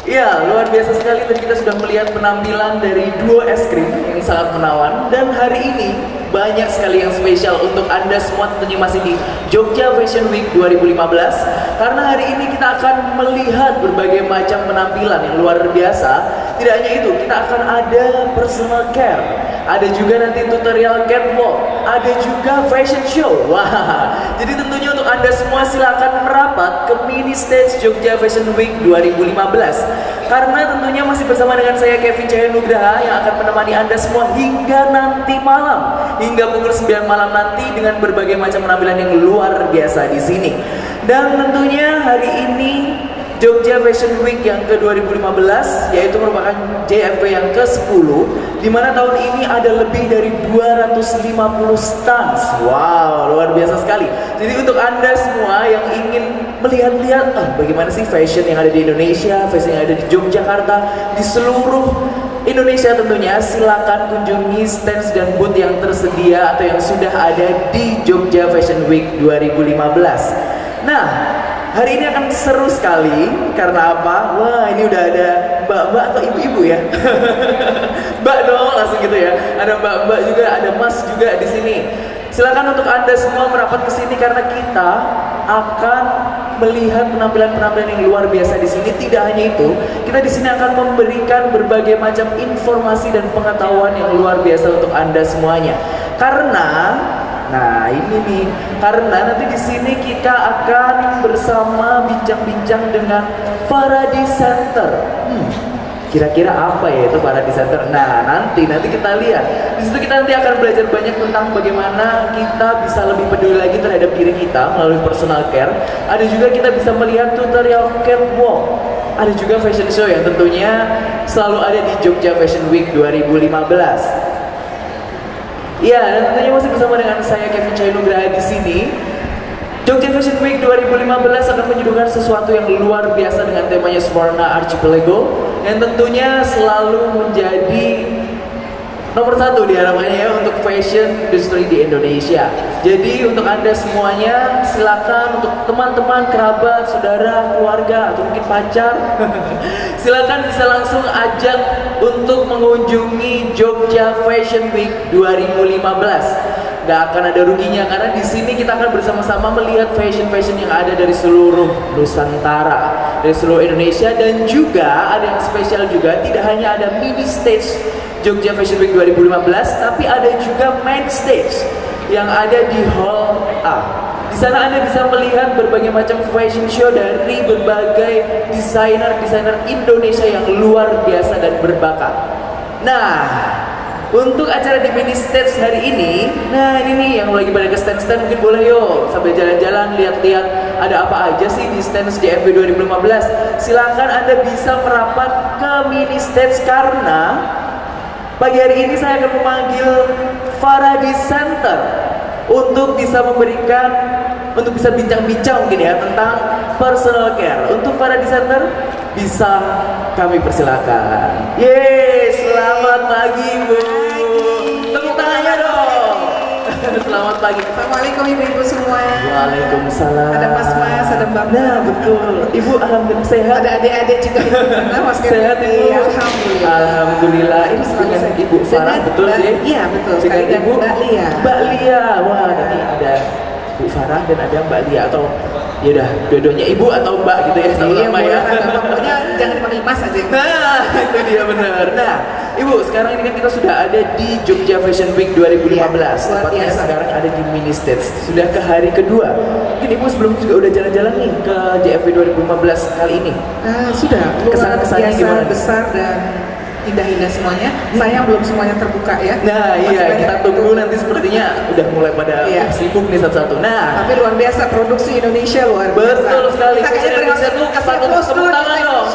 Ya, luar biasa sekali. Tadi kita sudah melihat penampilan dari duo es krim yang sangat menawan. Dan hari ini banyak sekali yang spesial untuk Anda semua, tentunya masih di Jogja Fashion Week 2015. Karena hari ini kita akan melihat berbagai macam penampilan yang luar biasa. Tidak hanya itu, kita akan ada personal care, ada juga nanti tutorial catwalk, ada juga fashion show. Wah, jadi tentunya untuk Anda semua silakan merapat ke mini stage Jogja Fashion Week 2015. Karena tentunya masih bersama dengan saya Kevin Cahaya Nugraha yang akan menemani Anda semua hingga nanti malam, hingga pukul 9 malam nanti dengan berbagai macam penampilan yang luar biasa di sini. Dan tentunya hari ini Jogja Fashion Week yang ke-2015 yaitu merupakan JFW yang ke-10, di mana tahun ini ada lebih dari 250 stands. Wow, luar biasa sekali. Jadi untuk Anda semua yang ingin melihat-lihat bagaimana sih fashion yang ada di Indonesia, fashion yang ada di Yogyakarta, di seluruh Indonesia tentunya, silakan kunjungi stands dan booth yang tersedia atau yang sudah ada di Jogja Fashion Week 2015. Nah, hari ini akan seru sekali karena apa? Wah, ini udah ada mbak-mbak atau ibu-ibu ya. Mbak dong, langsung gitu ya. Ada mbak-mbak juga, ada mas juga di sini. Silakan untuk Anda semua merapat ke sini karena kita akan melihat penampilan-penampilan yang luar biasa di sini. Tidak hanya itu, kita di sini akan memberikan berbagai macam informasi dan pengetahuan yang luar biasa untuk Anda semuanya. Nah ini nih, karena nanti di sini kita akan bersama bincang-bincang dengan Faraday Center. Kira-kira apa ya itu Faraday Center? Nah nanti kita lihat. Di situ kita nanti akan belajar banyak tentang bagaimana kita bisa lebih peduli lagi terhadap diri kita melalui personal care. Ada juga kita bisa melihat tutorial catwalk. Ada juga fashion show yang tentunya selalu ada di Jogja Fashion Week 2015. Ya, dan tentunya masih bersama dengan saya Kevin Cahaya Nugraha di sini. Jogja Fashion Week 2015 akan menyuguhkan sesuatu yang luar biasa dengan temanya Swarna Archipelago yang tentunya selalu menjadi nomor satu diharapkannya ya untuk fashion industry di Indonesia. Jadi untuk Anda semuanya silakan, untuk teman-teman, kerabat, saudara, keluarga atau mungkin pacar silakan bisa langsung ajak untuk mengunjungi Jogja Fashion Week 2015. Gak akan ada ruginya karena di sini kita akan bersama-sama melihat fashion-fashion yang ada dari seluruh Nusantara, dari seluruh Indonesia, dan juga ada yang spesial juga, tidak hanya ada mini stage Jogja Fashion Week 2015, tapi ada juga main stage yang ada di Hall A. Di sana Anda bisa melihat berbagai macam fashion show dari berbagai desainer Indonesia yang luar biasa dan berbakat. Nah, untuk acara di mini stage hari ini, nah ini nih yang lagi pada ke stand-stand, mungkin boleh yuk sambil jalan-jalan lihat-lihat ada apa aja sih di stand JFW 2015. Silakan Anda bisa merapat ke mini stage karena pagi hari ini saya akan memanggil Faraday Center untuk bisa bincang-bincang mungkin ya tentang personal care. Untuk Faraday Center bisa kami persilakan. Yeay, selamat pagi Bu. Tepuk tangannya dong. Selamat pagi. Assalamualaikum ibu-ibu semua. Waalaikumsalam. Ada mas-mas, ada mbak. Nah betul. Ibu alhamdulillah sehat. Ada adik-adik juga. Mas sehat Ibu. Iya, alhamdulillah. Alhamdulillah. Ini dengan Ibu Farah betul sih? Iya betul. Dengan Ibu Mbak Lia. Mbak Lia. Wah nanti ada Bu Farah dan ada Mbak Lia atau ya udah dua-duanya Ibu atau Mbak gitu ya sama-sama ya. Pokoknya jangan dipanggil Mas aja. Nah itu dia benar. Nah Ibu, sekarang ini kan kita sudah ada di Jogja Fashion Week 2015. Tepatnya sekarang ada di mini stage. Sudah ke hari kedua. Mungkin Ibu sebelum juga udah jalan-jalan nih ke JFW 2015 kali ini. Sudah. Kesan-kesannya gimana? Besar dan indah-indah semuanya. Sayang belum semuanya terbuka ya. Nah iya, kita tunggu nanti sepertinya udah mulai pada sibuk nih satu-satu. Nah, tapi luar biasa, produksi Indonesia luar biasa. Betul sekali. Kita kayaknya Indonesia tuh patut tepuk tangan dong.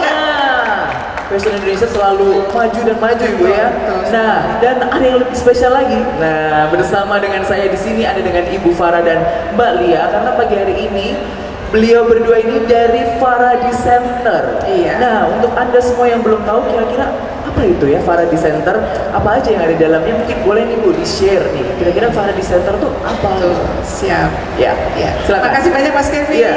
Fashion Indonesia selalu maju dan maju Ibu ya. Nah, dan ada yang lebih spesial lagi. Nah, bersama dengan saya di sini ada dengan Ibu Farah dan Mbak Lia karena pagi hari ini beliau berdua ini dari Faraday Center. Iya. Nah, untuk Anda semua yang belum tahu kira-kira apa itu ya Faraday Center? Apa aja yang ada di dalamnya? Mungkin boleh nih Bu di-share nih. Kira-kira Faraday Center tuh apa? Siap. Ya. Ya. Silakan. Terima kasih banyak Mas Kevin. Iya.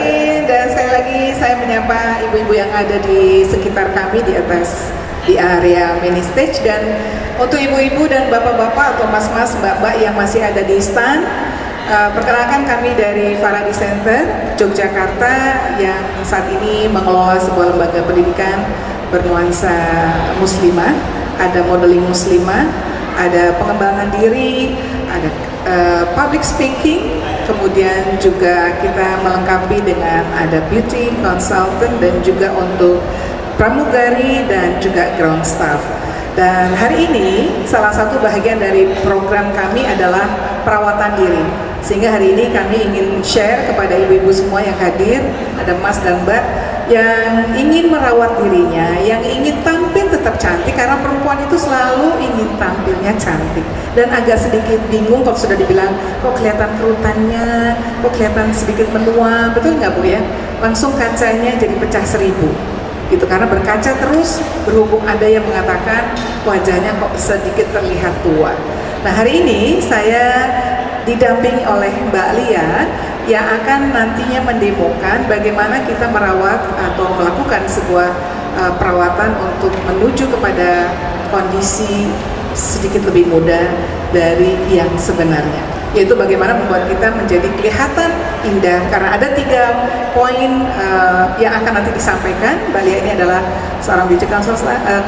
Dan sekali lagi saya menyapa ibu-ibu yang ada di sekitar kami di area mini stage, dan untuk ibu-ibu dan bapak-bapak atau mas-mas, mbak-mbak yang masih ada di stand, perkenalkan kami dari Faraday Center Yogyakarta yang saat ini mengelola sebuah lembaga pendidikan bernuansa muslimah, ada modeling muslimah, ada pengembangan diri, ada public speaking, kemudian juga kita melengkapi dengan ada beauty consultant dan juga untuk pramugari dan juga ground staff. Dan hari ini salah satu bagian dari program kami adalah perawatan diri. Sehingga hari ini kami ingin share kepada ibu-ibu semua yang hadir, ada mas dan mbak yang ingin merawat dirinya, yang ingin tampil tetap cantik, karena perempuan itu selalu ingin tampilnya cantik. Dan agak sedikit bingung kalau sudah dibilang, kok kelihatan kerutannya, kok kelihatan sedikit menua, betul nggak Bu ya? Langsung kacanya jadi pecah 1000. Gitu, karena berkaca terus, berhubung ada yang mengatakan wajahnya kok sedikit terlihat tua. Nah, hari ini saya didampingi oleh Mbak Lia yang akan nantinya mendemokan bagaimana kita merawat atau melakukan sebuah perawatan untuk menuju kepada kondisi sedikit lebih muda dari yang sebenarnya, yaitu bagaimana membuat kita menjadi kelihatan indah. Karena ada 3 poin yang akan nanti disampaikan. Mbak Lia ini adalah seorang beauty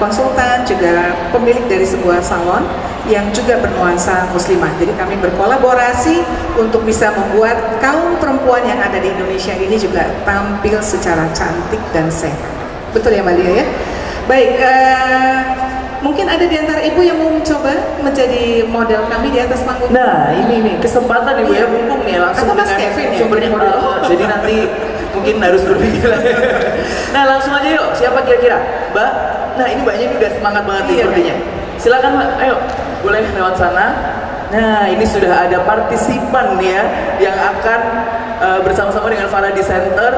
konsultan, juga pemilik dari sebuah salon yang juga bernuansa muslimah. Jadi kami berkolaborasi untuk bisa membuat kaum perempuan yang ada di Indonesia ini juga tampil secara cantik dan sehat. Betul ya Mbak Lia ya? Baik, mungkin ada di antara ibu yang mau mencoba menjadi model kami di atas panggung. Nah, ini kesempatan ibu ya, mumpung nih langsung atau Mas dengan Kevin ya, sumbernya. jadi model. Jadi nanti mungkin harus berpikir. Nah, langsung aja yuk. Siapa kira-kira? Mbak. Nah, ini mbaknya ini udah semangat banget nih sepertinya. Silakan Mbak. Ayo, boleh lewat sana. Nah, ini sudah ada partisipan nih ya yang akan bersama-sama dengan Faraday Center.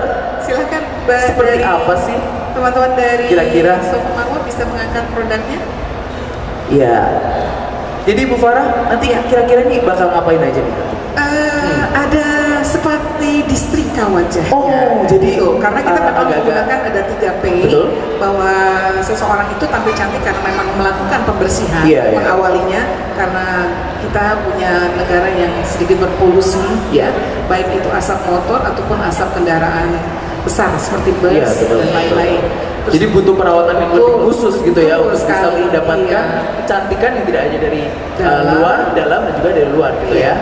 Silakan Mbak. Seperti apa sih? Teman-teman dari Kira-kira Sofa Marwah bisa mengangkat produknya? Iya. Jadi Bu Farah, nanti kira-kira nih bakal ngapain aja nih? Ada seperti distrika wajahnya. Oh, jadi karena kita memang menggunakan ada 3P. Betul. Bahwa seseorang itu tampil cantik karena memang melakukan pembersihan, Iya. mengawalinya, karena kita punya negara yang sedikit berpolusi, ya, baik itu asap motor ataupun asap kendaraan besar seperti bus Iya, betul, dan lain-lain. Terus, jadi butuh perawatan yang lebih khusus gitu ya betul untuk bisa sekali, mendapatkan iya. kecantikan yang tidak hanya dari Dalam. luar, dalam dan juga dari luar gitu ya.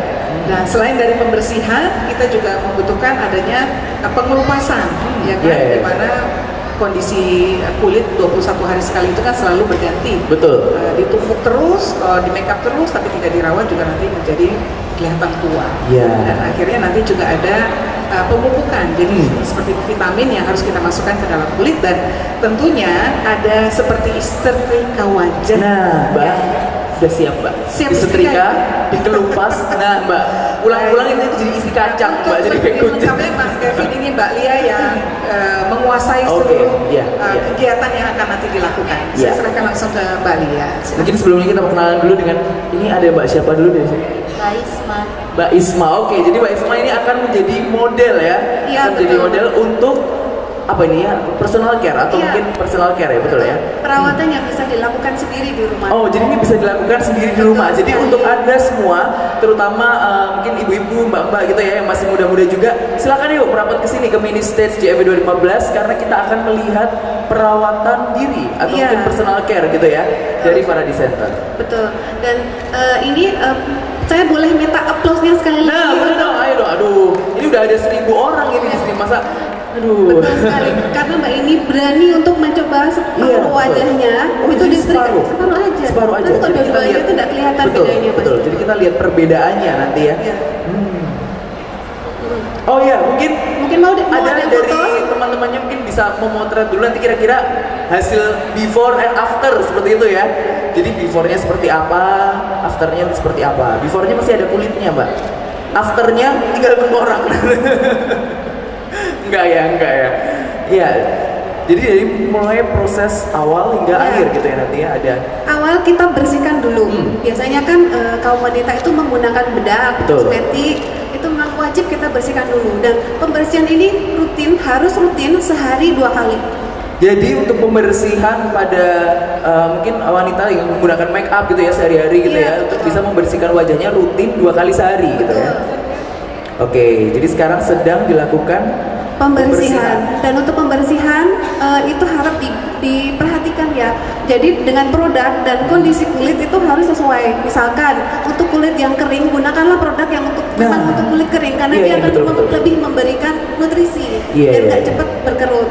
Nah, selain dari pembersihan, kita juga membutuhkan adanya pengelupasan, ya kan, Iya. di mana kondisi kulit 21 hari sekali itu kan selalu berganti. Betul. Ditumpuk terus, kalau di make up terus, tapi tidak dirawat juga nanti menjadi kelihatan tua. Iya. Dan akhirnya nanti juga ada pemupukan, jadi seperti vitamin yang harus kita masukkan ke dalam kulit, dan tentunya ada seperti setrika wajah. Nah, Mbak, udah siap Mbak? Siap Disetrika, istiqah. dikelupas. Nah, Mbak, ulang-ulang ini jadi isi kacang Mbak, jadi kayak kucing. Sampai Mas Kevin ini Mbak Lia yang menguasai Oke, seluruh iya. kegiatan yang akan nanti dilakukan. Iya. Saya serahkan langsung ke Mbak Lia. Mungkin sebelumnya kita perkenalan dulu dengan ini ada Mbak siapa dulu dari sini? Mbak Isma. Mbak Isma, oke. Jadi Mbak Isma ini akan menjadi model ya? Iya, akan menjadi betul. model untuk apa ini ya? Personal care atau Iya. mungkin personal care ya, betul ya? Perawatan yang bisa dilakukan sendiri di rumah. Oh, jadi ini bisa dilakukan sendiri di Betul rumah. Jadi sekali. untuk Anda semua, terutama mungkin ibu-ibu, mbak-mbak gitu ya yang masih muda-muda juga, silakan yuk merapat ke sini ke mini stage JFW 2015 karena kita akan melihat perawatan diri atau Iya. mungkin personal care gitu ya dari Faraday Center. Betul. Dan ini saya boleh minta aplausnya sekali lagi. Nah, boleh dong, ayo dong. Aduh, ini udah ada 1000 orang ini di sini, masa aduh. Betul sekali. Karena Mbak ini berani untuk mencoba separuh Iya, betul. wajahnya. Oh, itu jadi disetrika separuh aja. Separuh aja. Nanti kalau Jadi kita dua-duanya lihat itu tidak kelihatan betul, bedanya, Mas. betul. Jadi kita lihat perbedaannya nanti ya. Iya. Oh ya, mungkin Mungkin mau ada ada dari foto? teman-temannya mungkin bisa memotret dulu nanti kira-kira hasil before and after seperti itu ya. Jadi before-nya seperti apa, after-nya seperti apa. Before-nya masih ada kulitnya, Mbak. After-nya tinggal tengkorak. Enggak ya. Iya. Jadi dari mulai proses awal hingga Ya. akhir gitu ya nanti ya ada. Awal kita bersihkan dulu. Biasanya kan kaum wanita itu menggunakan bedak, Betul. kosmetik, itu memang wajib kita bersihkan dulu. Dan pembersihan ini harus rutin sehari 2 kali. Jadi untuk pembersihan pada mungkin wanita yang menggunakan make up gitu ya sehari-hari gitu Iya, ya, untuk betul. bisa membersihkan wajahnya rutin 2 kali sehari gitu ya. Oke, jadi sekarang sedang dilakukan Pembersihan. Dan untuk pembersihan itu harap diperhatikan ya. Jadi dengan produk dan kondisi kulit itu harus sesuai. Misalkan untuk kulit yang kering, gunakanlah produk yang memang untuk kulit kering karena Iya, dia iya, akan betul. lebih memberikan nutrisi Iya, dan iya, nggak iya. cepat berkerut.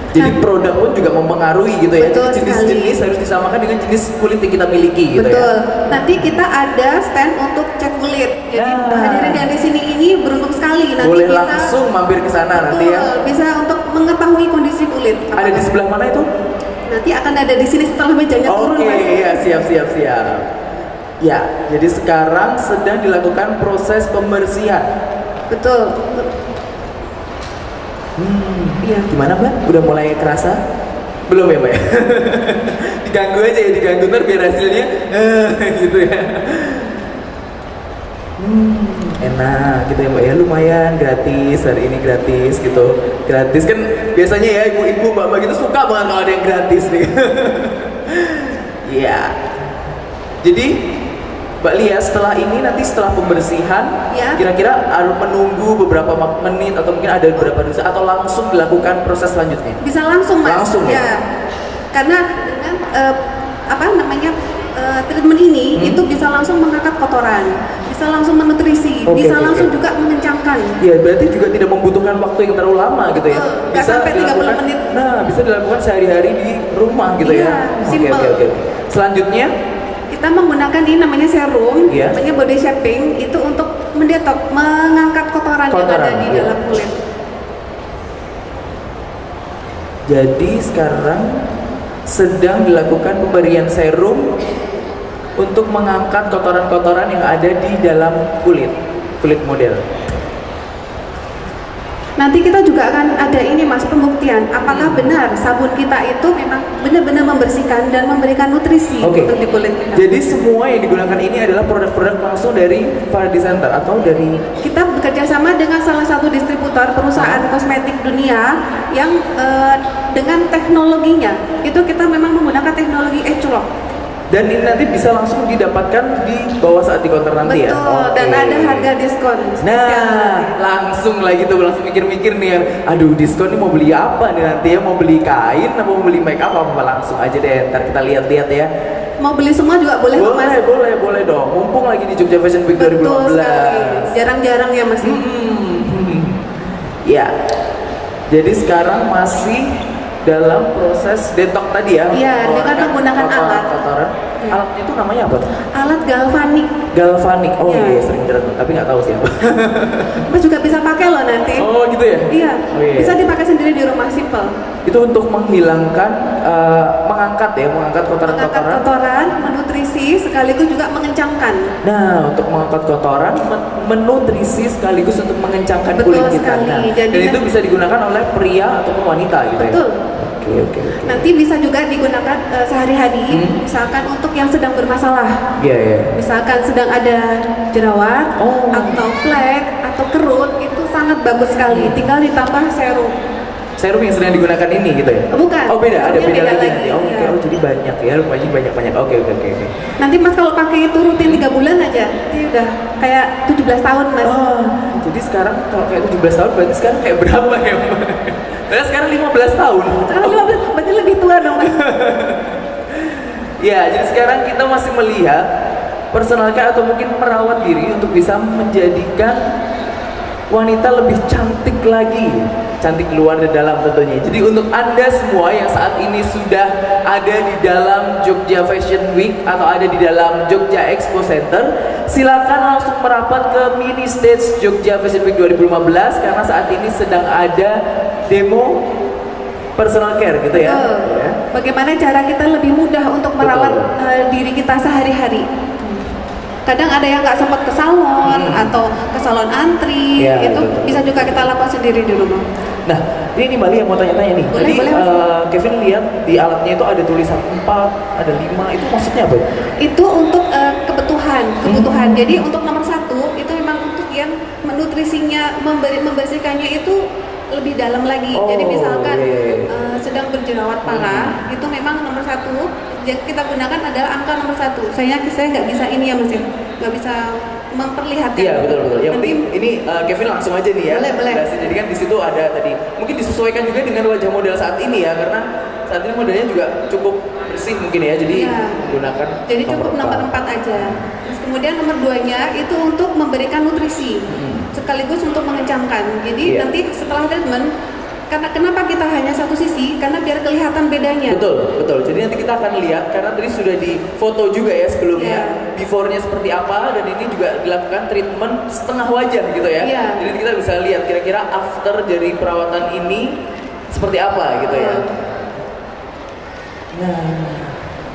Jadi Nah, produk pun juga mempengaruhi gitu ya. Betul Jadi sekali. jenis-jenis harus disamakan dengan jenis kulit yang kita miliki gitu betul. ya. Nanti kita ada stand untuk cek kulit. Jadi Nah. hadirin yang di sini ini beruntung sekali. Nanti Boleh bisa, langsung mampir ke sana nanti ya. Betul, bisa untuk mengetahui kondisi kulit. Ada di sebelah mana itu? Nanti akan ada di sini setelah mejanya turun. Oke, Mas. ya siap. Ya, jadi sekarang sedang dilakukan proses pembersihan. Betul. Iya. Gimana Mbak? Udah mulai kerasa? Belum ya Mbak? Diganggu aja ya, diganggu ntar biar hasilnya gitu ya. Enak gitu ya Mbak ya, lumayan gratis, hari ini gratis gitu. Gratis kan biasanya ya ibu-ibu mbak-mbak gitu suka banget kalau ada yang gratis nih. Iya. Jadi Mbak Lia, setelah ini nanti setelah pembersihan, Ya. kira-kira harus menunggu beberapa menit atau mungkin ada beberapa detik atau langsung dilakukan proses selanjutnya? Bisa langsung Mas. Langsung ya? Karena dengan treatment ini itu bisa langsung mengangkat kotoran, bisa langsung menutrisi, Oke, bisa oke, langsung oke. juga mengencangkan. Ya berarti juga tidak membutuhkan waktu yang terlalu lama gitu ya. Nggak sampai 30 menit. Nah, bisa dilakukan sehari-hari di rumah gitu Iya, ya. simple. Oke. Selanjutnya, Kita menggunakan ini namanya serum, Iya. namanya body shaping, itu untuk mendetok, mengangkat kotoran yang ada di iya. dalam kulit. Jadi sekarang sedang dilakukan pemberian serum untuk mengangkat kotoran-kotoran yang ada di dalam kulit model. Nanti kita juga akan ada ini Mas, pembuktian apakah benar sabun kita itu memang benar-benar membersihkan dan memberikan nutrisi Oke. untuk di kulit kita. Jadi semua yang digunakan ini adalah produk-produk langsung dari Paradise Center atau dari Kita bekerja sama dengan salah satu distributor perusahaan kosmetik dunia yang dengan teknologinya itu kita memang menggunakan teknologi Eclock. dan ini nanti bisa langsung didapatkan di bawah saat di counter nanti ya. Betul, dan Oke. ada harga diskon. Nah, langsung lagi tuh langsung mikir-mikir nih, aduh diskon nih mau beli apa nih nanti ya, mau beli kain, atau mau beli make up apa langsung aja deh, ntar kita lihat-lihat ya. Mau beli semua juga boleh kok, Mas. Boleh dong, mumpung lagi di Jogja Fashion Week Betul 2015. sekali. Jarang-jarang ya Mas. Ya, jadi sekarang masih dalam proses detok tadi ya. Iya, dengan mengeluarkan menggunakan alat. kotoran. Iya. Alatnya itu namanya apa? Alat galvanik. Galvanik. Oh Iya. iya, sering dengar tapi nggak tahu siapa. Mas juga bisa pakai loh nanti. Oh gitu ya? Iya, Oh, iya. bisa dipakai sendiri di rumah, simple. Itu untuk menghilangkan, mengangkat Mengangkat kotoran-kotoran. kotoran, menutrisi, sekaligus juga mengencangkan. Nah, untuk mengangkat kotoran, menutrisi sekaligus untuk mengencangkan Betul kulit kita. sekali. Nah, Jadi dan itu bisa digunakan oleh pria ataupun wanita gitu Betul. ya. Oke. Nanti bisa juga digunakan sehari-hari, misalkan untuk yang sedang bermasalah. Iya. Misalkan sedang ada jerawat, Oh. atau flek, atau kerut, itu sangat bagus sekali. Tinggal ditambah serum. Serum yang sedang digunakan ini gitu ya? Bukan. Oh beda, ada Serumnya beda beda lagi. lagi, Oke, iya. oh jadi banyak ya, rupanya banyak. Oke. Nanti Mas kalau pakai itu rutin 3 bulan aja, itu udah kayak 17 tahun Mas. Oh, jadi sekarang kalau kayak 17 tahun berarti sekarang kayak berapa ya? Berarti sekarang 15 tahun. Sekarang 15, berarti lebih tua dong Mas. Ya, jadi sekarang kita masih melihat personalkan atau mungkin merawat diri untuk bisa menjadikan wanita lebih cantik lagi, cantik luar dan dalam tentunya. Jadi untuk Anda semua yang saat ini sudah ada di dalam Jogja Fashion Week atau ada di dalam Jogja Expo Center, silakan langsung merapat ke mini stage Jogja Fashion Week 2015 karena saat ini sedang ada demo personal care gitu ya. Betul. Ya. Bagaimana cara kita lebih mudah untuk merawat diri kita sehari-hari. Kadang ada yang nggak sempat ke salon atau ke salon antri, Iya, itu betul. bisa juga kita lakukan sendiri di rumah. Nah, ini Mbak Lia mau tanya-tanya nih. Boleh, Tadi boleh, Mas. Kevin lihat di alatnya itu ada tulisan 4, ada 5. Itu maksudnya apa? Itu untuk kebutuhan. Jadi untuk nomor 1 itu memang untuk yang menutrisi nutrisinya membersihkannya itu lebih dalam lagi. Oh, Jadi misalkan iya. sedang berjerawat parah, itu memang nomor 1 yang kita gunakan adalah angka nomor 1. Saya nggak bisa ini ya Mas ya, nggak bisa memperlihatkan. Iya betul. Yang Nanti penting ini Kevin langsung aja nih ya. Boleh. Jadi kan di situ ada tadi. Mungkin disesuaikan juga dengan wajah model saat ini ya, karena saat ini modelnya juga cukup bersih mungkin ya. Jadi Iya. menggunakan jadi cukup nomor 4 aja. Terus kemudian nomor 2-nya itu untuk memberikan nutrisi, sekaligus untuk mengencangkan. Jadi Iya. nanti setelah treatment, karena kenapa kita hanya satu sisi? Karena biar kelihatan bedanya. Betul. Jadi nanti kita akan lihat karena tadi sudah di foto juga ya sebelumnya, before-nya seperti apa, dan ini juga dilakukan treatment setengah wajah gitu ya. Iya. Jadi kita bisa lihat kira-kira after dari perawatan ini seperti apa gitu ya. Nah,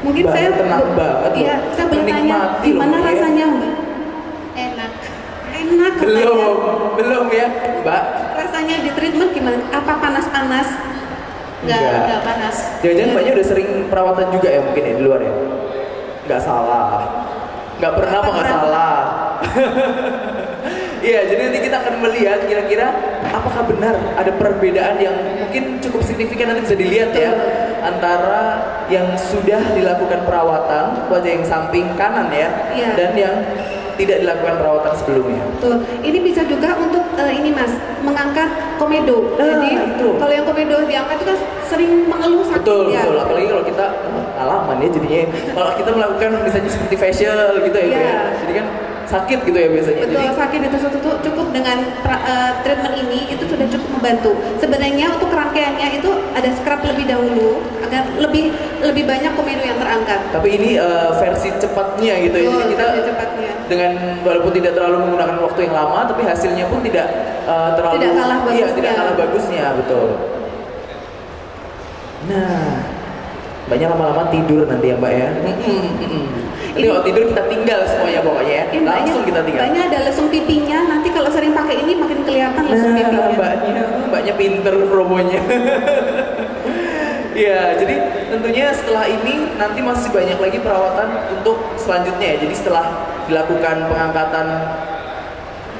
Mungkin Mbak, saya tenang banget loh. Iya, saya boleh tanya Menikmati gimana loh, ya. rasanya, Mbak? Enak. Enak katanya. belum ya, Mbak. Rasanya di treatment gimana? Apa panas-panas? Nggak panas. Jangan-jangan Mbaknya udah sering perawatan juga ya mungkin ya di luar ya? Nggak salah. Nggak pernah apa nggak salah. Iya, jadi nanti kita akan melihat kira-kira apakah benar ada perbedaan yang mungkin cukup signifikan, nanti bisa dilihat ya, antara yang sudah dilakukan perawatan wajah yang samping kanan ya, Iya. dan yang tidak dilakukan perawatan sebelumnya. Tuh, ini bisa juga untuk ini Mas, mengangkat komedo. Nah, Jadi itu. kalau yang komedo diangkat itu kan sering mengeluh sakit Betul, ya. apalagi kalau kita alaman ya jadinya. Kalau kita melakukan misalnya seperti facial gitu ya, Bu Iya. ya. Jadi kan sakit gitu ya biasanya. Betul, Jadi sakit itu cukup dengan treatment ini itu sudah cukup membantu. Sebenarnya untuk rangkaiannya itu ada scrub lebih dahulu agar lebih banyak komedo yang terangkat. tapi ini versi cepatnya gitu ya. Jadi Betul, kita versi cepatnya. dengan walaupun tidak terlalu menggunakan waktu yang lama, tapi hasilnya pun tidak terlalu Tidak kalah iya, bagusnya. tidak kalah bagusnya, betul. Nah, banyak lama-lama tidur nanti ya Mbak ya. Nanti kalau tidur kita tinggal semuanya pokoknya ya. Langsung kita tinggal. Mbaknya ada lesung pipinya. Nanti kalau sering pakai ini makin kelihatan lesung pipinya. Mbaknya pinter promonya. Ya, jadi tentunya setelah ini nanti masih banyak lagi perawatan untuk selanjutnya ya. Jadi setelah dilakukan pengangkatan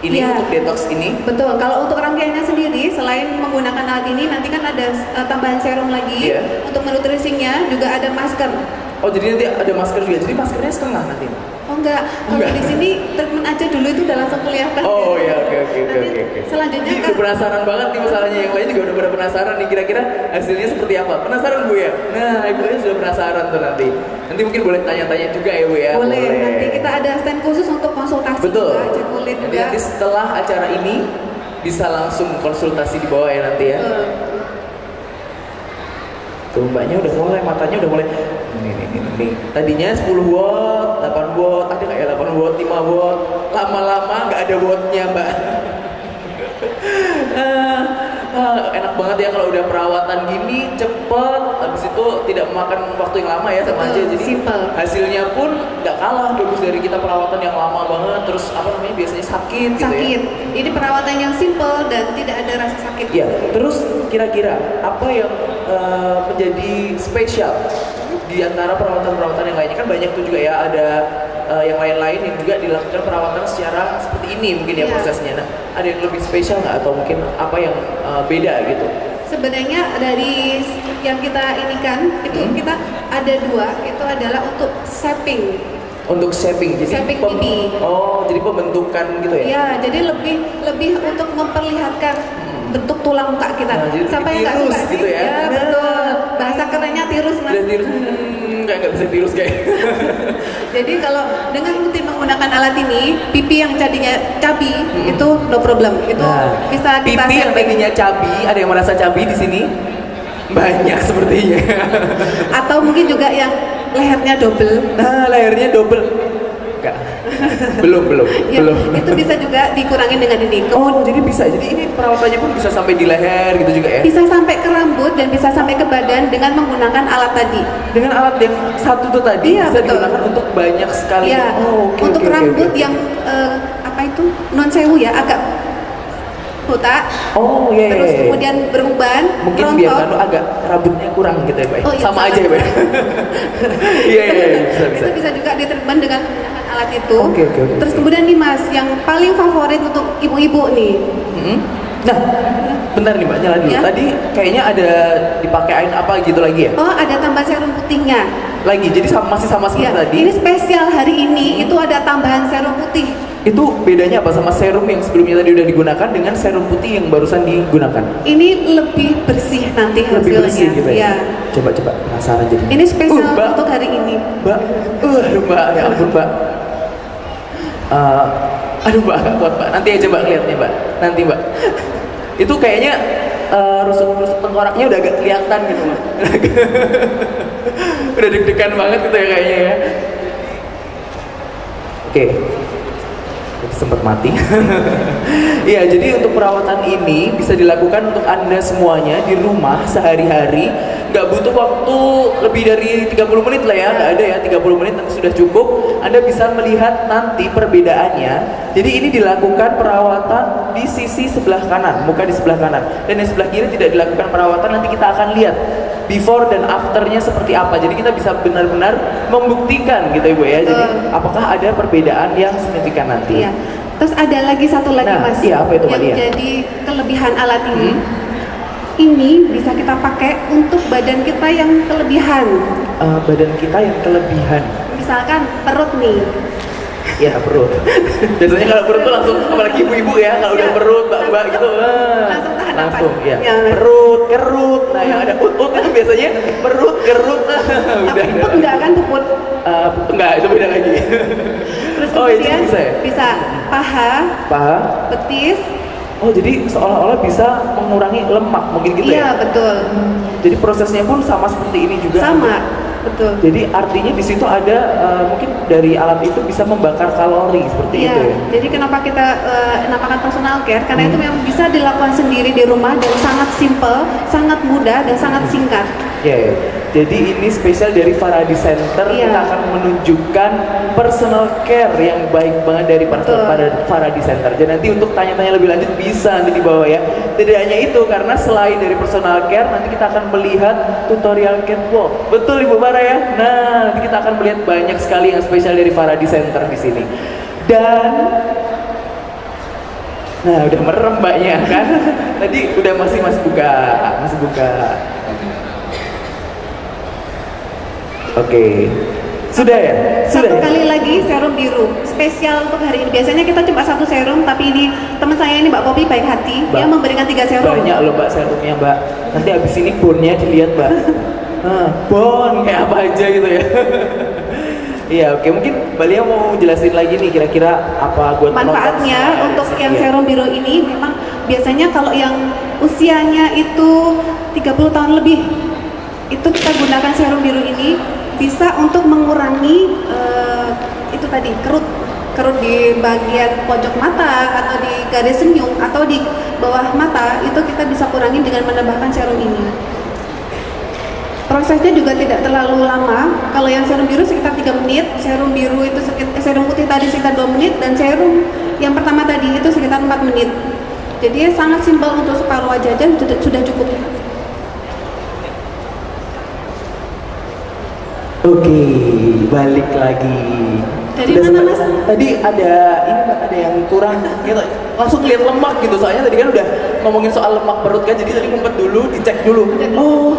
ini Iya. untuk detox ini, Betul. Kalau untuk rangkaiannya sendiri, selain menggunakan alat ini, nanti kan ada tambahan serum lagi. Iya. Untuk menutrisinya juga ada masker. oh jadi nanti ada masker juga. Jadi maskernya setengah nanti. Oh enggak, kalau Enggak. di sini treatment aja dulu itu udah langsung kelihatan. Oh ya, oke. Nanti selanjutnya Jadi kan udah penasaran banget nih masalahnya, yang lain juga udah pada penasaran nih kira-kira hasilnya seperti apa. Penasaran Bu ya? Nah, Ibu ya sudah penasaran tuh nanti. Nanti mungkin boleh tanya-tanya juga ya Bu ya. boleh. Nanti kita ada stand khusus untuk konsultasi Betul. juga, cek kulit Jadi juga. nanti setelah acara ini bisa langsung konsultasi di bawah ya nanti ya. Betul. Tuh Mbaknya udah mulai, matanya udah mulai. Nih. Tadinya 10 watt, 8 watt, ada nggak ya 8 watt, 5 watt. Lama-lama nggak ada wattnya Mbak. Enak banget ya kalau udah perawatan gini cepet, habis itu tidak memakan waktu yang lama ya sama Betul, aja, jadi simple. hasilnya pun nggak kalah bagus dari kita perawatan yang lama banget, terus apa namanya biasanya sakit gitu Sakit. ya. Ini perawatan yang simple dan tidak ada rasa sakit. Ya, terus kira-kira apa yang menjadi spesial di antara perawatan-perawatan yang lainnya? Kan banyak tuh juga ya, ada yang lain-lain yang juga dilakukan perawatan secara seperti ini mungkin ya Iya. prosesnya. Nah, ada yang lebih spesial nggak atau mungkin apa yang beda gitu? Sebenarnya dari yang kita inikan itu kita ada 2, itu adalah untuk shaping. Untuk shaping, jadi Shaping pipi. Oh, jadi pembentukan gitu ya? Ya, jadi lebih untuk memperlihatkan bentuk tulang muka kita. Nah, jadi Siapa yang nggak tirus suka sih? gitu ya? Ya, betul. Bahasa kerennya tirus, Mas. Dan tirus, kayak nggak bisa tirus kayak. Jadi kalau dengan rutin menggunakan alat ini, pipi yang tadinya cabi itu no problem. Itu bisa kita pipi yang shaping. tadinya cabi, ada yang merasa cabi di sini? Banyak sepertinya. Atau mungkin juga yang lehernya double. Nah, lehernya double. Enggak. belum. Ya, itu bisa juga dikurangin dengan ini. Oh, jadi bisa. Jadi ini perawatannya pun bisa sampai di leher gitu juga ya. Bisa sampai ke rambut dan bisa sampai ke badan dengan menggunakan alat tadi. Dengan alat yang satu tuh tadi Iya, bisa betul. digunakan untuk banyak sekali. Ya, Oh, oke, untuk oke, rambut oke. yang apa itu non sewu ya, agak botak. Oh, iya. Terus iya. kemudian beruban, mungkin rontok. biar kan agak rambutnya kurang gitu ya, Pak. Oh, iya, sama sama. aja ya, Pak. Iya, bisa. Itu bisa juga ditreatment dengan menggunakan alat itu. itu. Oke. Terus kemudian nih Mas, yang paling favorit untuk ibu-ibu nih. Nah, bentar nih Mbak, nyala dulu. Ya. Tadi kayaknya ada dipakein apa gitu lagi ya? Oh, ada tambahan serum putihnya. Lagi, jadi masih sama seperti Ya, tadi. ini spesial hari ini itu ada tambahan serum putih. Itu bedanya apa sama serum yang sebelumnya tadi udah digunakan dengan serum putih yang barusan digunakan? Ini lebih bersih nanti hasilnya. Lebih bersih gitu ya? Ya. Coba penasaran jadi. Ini spesial Mbak. untuk hari ini. Mbak, aduh Mbak, ya ampun Mbak. Aduh Mbak, agak kuat Mbak. Nanti aja Mbak lihatnya Mbak. Nanti Mbak. Itu kayaknya rusuk-rusuk tengkoraknya udah agak kelihatan gitu Mbak. Udah deg-degan banget gitu ya kayaknya ya. Oke. Sempat mati. Iya, jadi untuk perawatan ini bisa dilakukan untuk Anda semuanya di rumah sehari-hari. Nggak butuh waktu lebih dari 30 menit lah ya, nggak ada ya, 30 menit nanti sudah cukup. Anda bisa melihat nanti perbedaannya. Jadi ini dilakukan perawatan di sisi sebelah kanan, muka di sebelah kanan. Dan di sebelah kiri tidak dilakukan perawatan, nanti kita akan lihat before dan afternya seperti apa. Jadi kita bisa benar-benar membuktikan gitu Ibu ya. Jadi apakah ada perbedaan yang signifikan nanti. Iya. Terus ada lagi satu lagi Nah, Mas. iya, apa itu, Mbak yang Lia? jadi kelebihan alat ini. Ini bisa kita pakai untuk badan kita yang kelebihan. Badan kita yang kelebihan. Misalkan perut nih. Ya perut. Biasanya kalau perut tuh langsung, apalagi ibu-ibu ya, kalau udah perut, mbak-mbak gitu, Langsung tahan langsung nafas. ya. Ya, Mas. Perut, kerut, nah yang ada ut itu biasanya perut, kerut, udah. Tapi put enggak kan tuh put. Enggak, itu beda lagi. Terus Oh itu kemudian bisa ya? bisa paha, Paha. betis. Oh jadi seolah-olah bisa mengurangi lemak mungkin gitu Iya, ya? betul. Jadi prosesnya pun sama seperti ini juga. Sama, betul. Jadi artinya di situ ada mungkin dari alat itu bisa membakar kalori seperti Iya, itu ya. jadi kenapa kita namakan personal care? Karena itu memang bisa dilakukan sendiri di rumah dan sangat simple, sangat mudah dan sangat singkat. Ya. Jadi ini spesial dari Faradi Center, Iya. kita akan menunjukkan personal care yang baik banget dari Betul. Faradi Center. Jadi nanti untuk tanya-tanya lebih lanjut bisa nanti di bawah ya. Tidak hanya itu, karena selain dari personal care, nanti kita akan melihat tutorial catwalk. Betul Ibu Farah ya? Nah, nanti kita akan melihat banyak sekali yang spesial dari Faradi Center di sini. Dan nah, udah merem mbaknya kan? Tadi udah masih buka. Oke. Sudah ya? Satu Sudah ya? kali lagi serum biru spesial untuk hari ini. Biasanya kita cuma satu serum, tapi ini teman saya ini Mbak Popi baik hati, Mbak, dia memberikan 3 serum. Banyak loh Mbak serumnya Mbak. Nanti abis ini bonnya dilihat Mbak. Bon kayak apa aja gitu ya. Iya oke, mungkin Mbak Lia mau jelasin lagi nih kira-kira apa buat Manfaatnya penonton untuk semua. yang Iya. serum biru ini memang biasanya kalau yang usianya itu 30 tahun lebih, itu kita gunakan serum biru ini bisa untuk mengurangi itu tadi kerut di bagian pojok mata atau di garis senyum atau di bawah mata, itu kita bisa kurangi dengan menambahkan serum ini. Prosesnya juga tidak terlalu lama. Kalau yang serum biru sekitar 3 menit, serum biru itu serum putih tadi sekitar 2 menit, dan serum yang pertama tadi itu sekitar 4 menit. Jadi sangat simpel untuk separuh wajah aja sudah cukup. Oke, balik lagi. Dari Sudah mana, sempat- Mas? Tadi ada ini Mbak, ada yang kurang gitu. Langsung lihat lemak gitu. Soalnya tadi kan udah ngomongin soal lemak perut kan, jadi tadi ngumpet dulu, dicek dulu. Oh,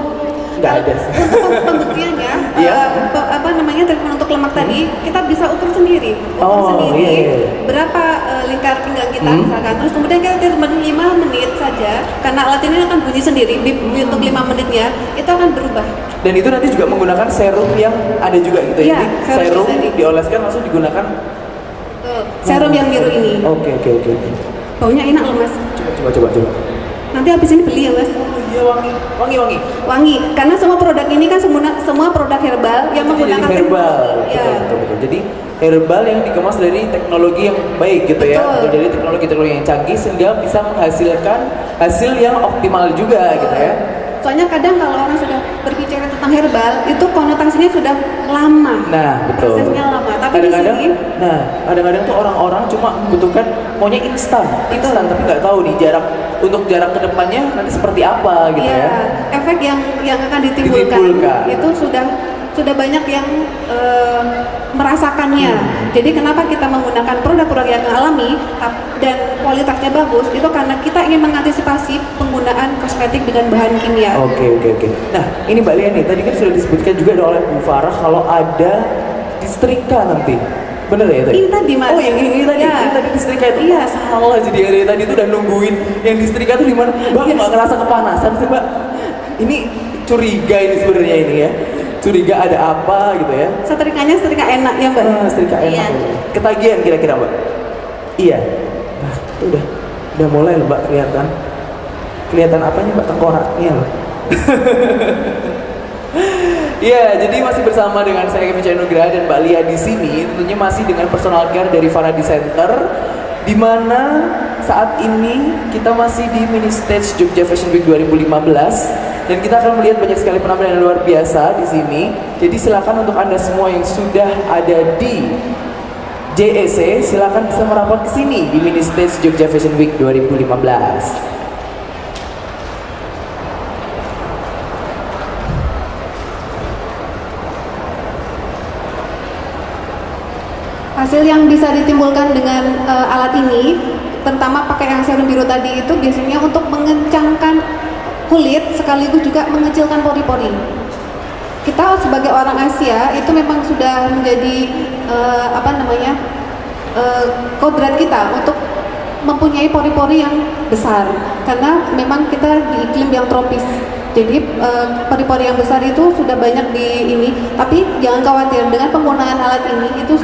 nggak ada sih. Untuk pembuktiannya, Iya. apa namanya treatment untuk lemak tadi kita bisa ukur sendiri, Oh, iya. berapa lingkar pinggang kita misalkan. Terus kemudian kita treatment 5 menit saja, karena alat ini akan bunyi sendiri untuk 5 menitnya itu akan berubah. Dan itu nanti juga menggunakan serum yang ada juga gitu ya. Iya, Jadi serum serum tadi. dioleskan langsung digunakan. Serum yang biru ini, Oke. baunya enak loh Mas. Coba. Nanti habis ini beli ya Mas. Iya wangi. Wangi, karena semua produk ini kan semua produk herbal yang menggunakan Jadi herbal. Ya. Betul. Jadi herbal yang dikemas dari teknologi yang baik gitu ya. Betul. Jadi teknologi yang canggih sehingga bisa menghasilkan hasil yang optimal juga gitu ya. Soalnya kadang kalau orang sudah berbicara tentang herbal, itu konotasinya sudah lama. Nah, betul. Prosesnya lama. Tapi di Kadang-kadang, sini, kadang-kadang tuh orang-orang cuma membutuhkan maunya instan, tapi nggak tahu nih untuk jarak kedepannya nanti seperti apa gitu ya, ya. efek yang akan ditimbulkan Ditimbulkan. itu sudah sudah banyak yang merasakannya. Jadi kenapa kita menggunakan produk-produk yang alami dan kualitasnya bagus, itu karena kita ingin mengantisipasi penggunaan kosmetik dengan bahan kimia. Oke. Nah, ini Mbak Lia nih, tadi kan sudah disebutkan juga oleh Bu Farah kalau ada distrika nanti. Bener ya tadi? Ini tadi, Mas. Oh, yang ini tadi, Ya. ini tadi distrika itu. Iya. Salah, jadi dari tadi itu udah nungguin yang distrika itu di mana? Mbak, nggak ngerasa kepanasan sih, Mbak? Ini curiga ini sebenarnya ini ya. Curiga ada apa gitu ya? Setrikanya setrika enak ya, Mbak? Setrika enak. Iya. Ketagihan kira-kira, Mbak? Iya. Nah, itu udah mulai loh, Mbak, kelihatan. Kelihatan apanya, Mbak? Tengkoraknya loh. Iya, jadi masih bersama dengan saya Kevin Canugraha dan Mbak Lia di sini. Tentunya masih dengan personal care dari Faradi Center, di mana saat ini kita masih di mini stage Jogja Fashion Week 2015 dan kita akan melihat banyak sekali penampilan yang luar biasa di sini. Jadi silakan untuk Anda semua yang sudah ada di JEC, silakan bisa merapat ke sini di mini stage Jogja Fashion Week 2015. Hasil yang bisa ditimbulkan dengan alat ini, terutama pakai yang serum biru tadi itu biasanya untuk mengencangkan kulit sekaligus juga mengecilkan pori-pori. Kita sebagai orang Asia itu memang sudah menjadi kodrat kita untuk mempunyai pori-pori yang besar karena memang kita di iklim yang tropis. Jadi pori-pori yang besar itu sudah banyak di ini, tapi jangan khawatir dengan penggunaan alat ini itu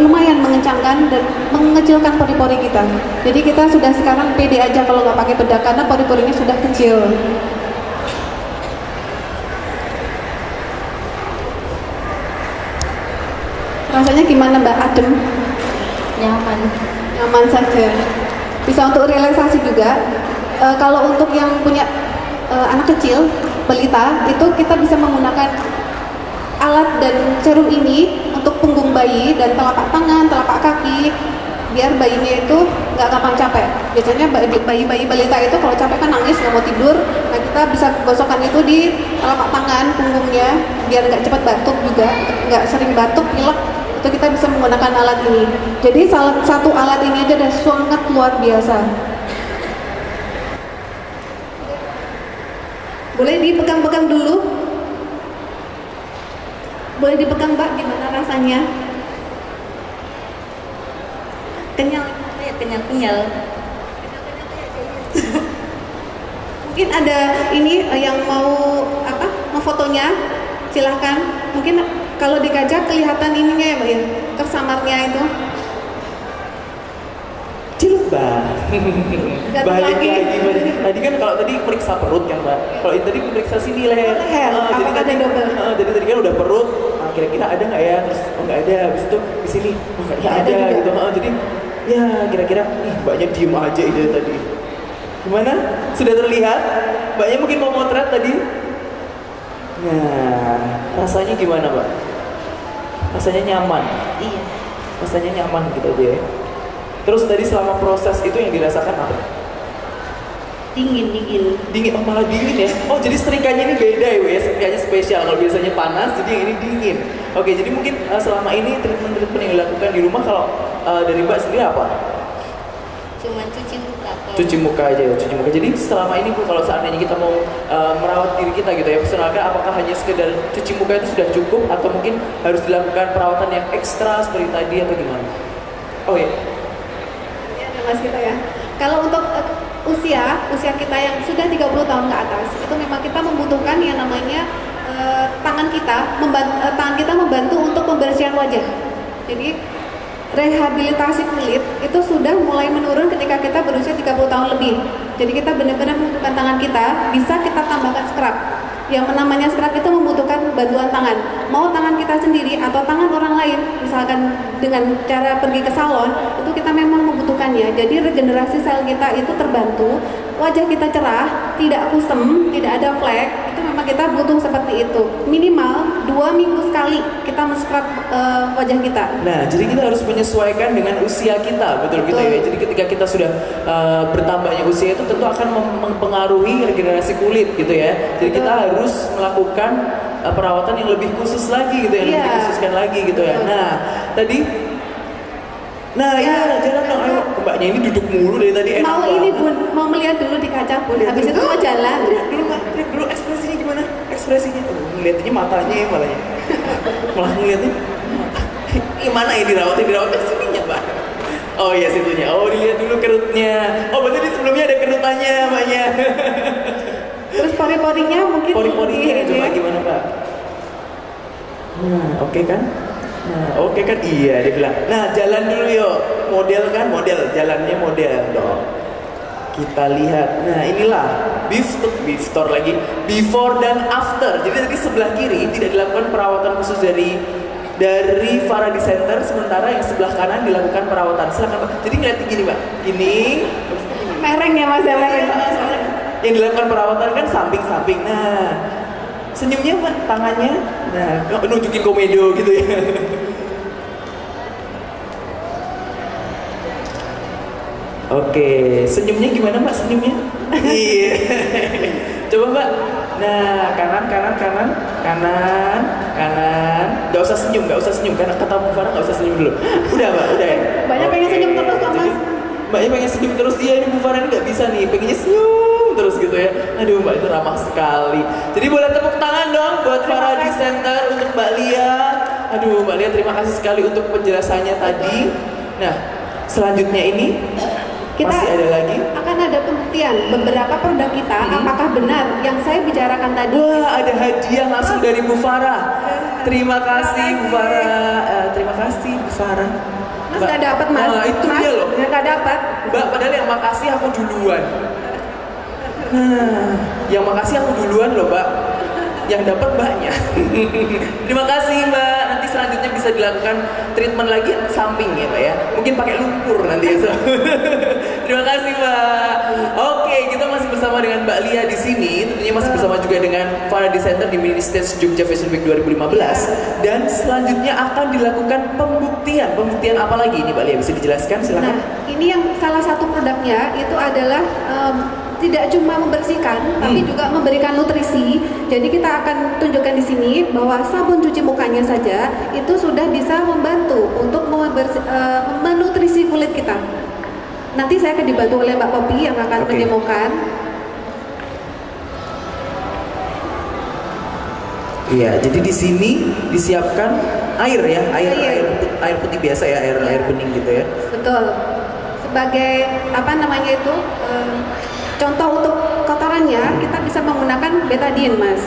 lumayan mengencangkan dan mengecilkan pori-pori kita. Jadi kita sudah sekarang pede aja kalau nggak pakai bedak karena pori-porinya sudah kecil. Rasanya gimana, Mbak? Adem? Nyaman. Nyaman saja. Bisa untuk relaksasi juga. Kalau untuk yang punya anak kecil, balita, itu kita bisa menggunakan alat dan serum ini untuk punggung bayi dan telapak tangan, telapak kaki, biar bayinya itu nggak gampang capek. Biasanya bayi-bayi balita itu kalau capek kan nangis, nggak mau tidur. Nah, kita bisa gosokkan itu di telapak tangan, punggungnya, biar nggak cepat batuk juga, nggak sering batuk, pilek. Itu kita bisa menggunakan alat ini. Jadi salah satu alat ini aja udah sangat luar biasa. Boleh dipegang-pegang dulu? Boleh dipegang, Mbak, gimana rasanya? Kenyal? Kenyal-kenyal. Mungkin ada ini yang mau fotonya, silahkan. Mungkin kalau di kaca kelihatan ininya ya, Mbak, ya, tersamarnya itu. Ciluk, Mbak. Ganti Balik lagi. Tadi kan kalau tadi periksa perut kan, Mbak. Kalau ini tadi periksa sini leher. Leher. Jadi Apakah tadi ada double? jadi tadi kan udah perut. Kira-kira ada nggak ya? Terus nggak ada. Habis itu di sini nggak Nggak ada ada juga. gitu. Jadi ya kira-kira Mbaknya diem aja itu tadi. Gimana? Sudah terlihat? Mbaknya mungkin mau motret tadi. Nah, rasanya gimana, Mbak? Rasanya nyaman. Iya. Rasanya nyaman gitu aja ya. Terus tadi selama proses itu yang dirasakan apa? Dingin. Dingin, oh malah dingin ya? Oh jadi setrikanya ini beda ya, setrikanya spesial. Kalau biasanya panas, jadi yang ini dingin. Oke, jadi mungkin selama ini treatment-treatment yang dilakukan di rumah kalau dari Mbak sendiri apa? Cuma cuci muka. Cuci muka aja ya, cuci muka. Jadi selama ini Bu, kalau seandainya kita mau merawat diri kita gitu ya, personalnya apakah hanya sekedar cuci muka itu sudah cukup atau mungkin harus dilakukan perawatan yang ekstra seperti tadi atau gimana? Oh ya. Mas kita ya. Kalau untuk usia kita yang sudah 30 tahun ke atas, itu memang kita membutuhkan yang namanya tangan kita membantu untuk pembersihan wajah. Jadi rehabilitasi kulit itu sudah mulai menurun ketika kita berusia 30 tahun lebih. Jadi kita benar-benar membutuhkan tangan kita, bisa kita tambahkan scrub. Yang namanya scrub itu membutuhkan bantuan tangan. Mau tangan kita sendiri atau tangan orang lain, misalkan dengan cara pergi ke salon, itu kita memang membutuhkannya. Jadi regenerasi sel kita itu terbantu, wajah kita cerah, tidak kusem, tidak ada flek. Itu memang kita butuh seperti itu. Minimal 2 minggu sekali kita men-scrub wajah kita. Nah, jadi kita harus menyesuaikan dengan usia kita, betul gitu ya. Jadi ketika kita sudah bertambahnya usia itu tentu akan mempengaruhi regenerasi kulit gitu ya. Jadi kita harus melakukan perawatan yang lebih khusus lagi gitu ya, Iya. lebih dikhususkan lagi gitu ya. Betul. Nah, tadi iya, jalan dong, ayo. Mbaknya ini duduk mulu dari tadi, enak Mau banget. ini Bun, mau melihat dulu di kaca Bun, Lihat habis dulu. itu mau jalan. Lihat dulu Mbak, lihat dulu ekspresinya gimana? Ekspresinya, ngeliatnya matanya ya malah ya. Malah ngeliatnya, gimana ya dirawat ke sininya Mbak. Oh iya situnya, oh dilihat dulu kerutnya. Oh berarti di sebelumnya ada kerutannya Mbaknya. Terus pori-porinya mungkin Pori-porinya ini coba ya. gimana Pak? Nah oke kan? Nah oke kan, iya dia bilang. Nah jalan dulu yuk, model kan, model, jalannya model dong. Kita lihat, nah inilah beef store lagi, before dan after. Jadi tadi sebelah kiri tidak dilakukan perawatan khusus dari Faraday Center, sementara yang sebelah kanan dilakukan perawatan. Silakan Pak. Jadi ngeliat gini Mbak, ini Mereng ya Mas ya, mereng. yang dilakukan perawatan kan samping-samping. Nah, senyumnya Mbak, tangannya, nah nunjukin komedo gitu ya. Oke, senyumnya gimana Mbak? Senyumnya? Iya. Coba Mbak. Nah, kanan. Gak usah senyum. Karena kata Bu Farah gak usah senyum dulu. Udah Mbak, udah ya. Banyak pengen senyum terus kok, Mas. Jadi, Mbaknya pengen senyum terus, iya ini Bu Farah ini gak bisa nih, pengennya senyum terus gitu ya. Aduh Mbak itu ramah sekali. Jadi boleh tepuk tangan dong buat Faraday Center untuk Mbak Lia. Aduh Mbak Lia terima kasih sekali untuk penjelasannya tadi. Nah, selanjutnya ini Kita masih ada lagi. akan ada pembuktian beberapa produk kita apakah benar yang saya bicarakan tadi. Wah, ada hadiah langsung dari Bu Farah. Terima kasih Bu Farah. Terima kasih Bu Farah. Mas nggak dapat Mas. Nah, itu Mas, dia loh. nggak dapat. Mbak, padahal yang makasih aku duluan. Nah, yang makasih aku duluan loh Mbak. Yang dapat Mbaknya. Terima kasih Mbak. Nanti selanjutnya bisa dilakukan treatment lagi samping ya Mbak ya. Mungkin pakai lumpur nanti ya. Terima kasih Mbak. Oke, kita masih bersama dengan Mbak Lia di sini. Tentunya masih bersama juga dengan Faraday Center di Mini Stage Jogja Fashion Week 2015. Dan selanjutnya akan dilakukan pembuktian. Pembuktian apa lagi ini Mbak Lia? Bisa dijelaskan silakan. Nah, ini yang salah satu produknya itu adalah tidak cuma membersihkan, tapi juga memberikan nutrisi. Jadi kita akan tunjukkan di sini bahwa sabun cuci mukanya saja itu sudah bisa membantu untuk menutrisi kulit kita. Nanti saya akan dibantu oleh Mbak Poppy yang akan Oke. mendemokan. Iya, jadi di sini disiapkan air ya, air putih biasa ya, air bening gitu ya. Betul. Sebagai apa namanya itu contoh untuk kotorannya kita bisa menggunakan betadine, Mas.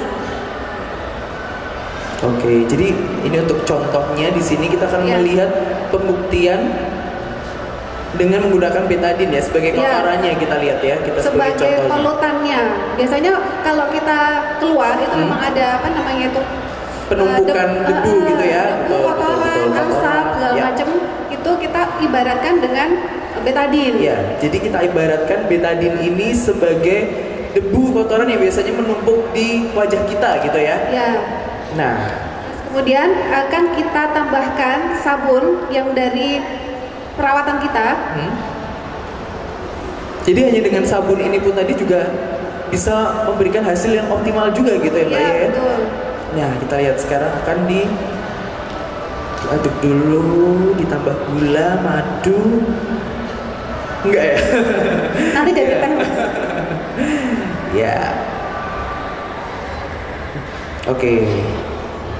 Oke, jadi ini untuk contohnya di sini kita akan Ya. melihat pembuktian dengan menggunakan betadine ya sebagai Ya. kotorannya kita lihat ya, kita sebagai Sebagai contohnya. polutannya. Biasanya kalau kita keluar itu memang ada apa namanya itu Penumpukan debu gitu ya. debu, kotoran, asap segala Ya. macam itu kita ibaratkan dengan betadine. Ya, jadi kita ibaratkan betadine ini sebagai debu kotoran yang biasanya menumpuk di wajah kita gitu ya. Ya. Nah, Kemudian akan kita tambahkan sabun yang dari perawatan kita. jadi hanya dengan sabun ini pun tadi juga bisa memberikan hasil yang optimal juga gitu ya Mbak Ya, ya. betul. Nah, kita lihat sekarang akan diaduk dulu, ditambah gula, madu. Enggak ya? Nanti jadi teh, Mas. Ya. Oke.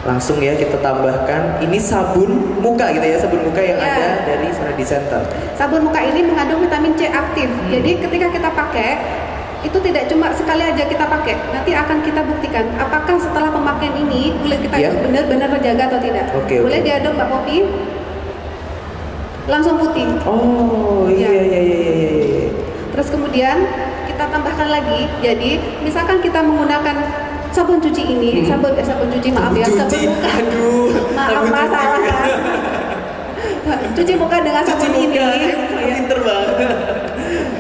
Langsung ya kita tambahkan ini sabun muka gitu ya, sabun muka yang Ya. ada dari Faraday Center. Sabun muka ini mengandung vitamin C aktif. Jadi ketika kita pakai itu tidak cuma sekali aja kita pakai. Nanti akan kita buktikan apakah setelah pemakaian ini kulit kita Ya. itu benar-benar terjaga atau tidak. Oke, Boleh oke. diaduk Mbak Poppy. Langsung putih. Oh, iya Ya. iya. Terus kemudian kita tambahkan lagi. Jadi misalkan kita menggunakan sabun cuci ini, sabun cuci maaf ya, sabun Cuci, muka. aduh. Maaf sabun cuci. masalah kan. Cuci muka dengan Cuci sabun ini. muka, pinter banget.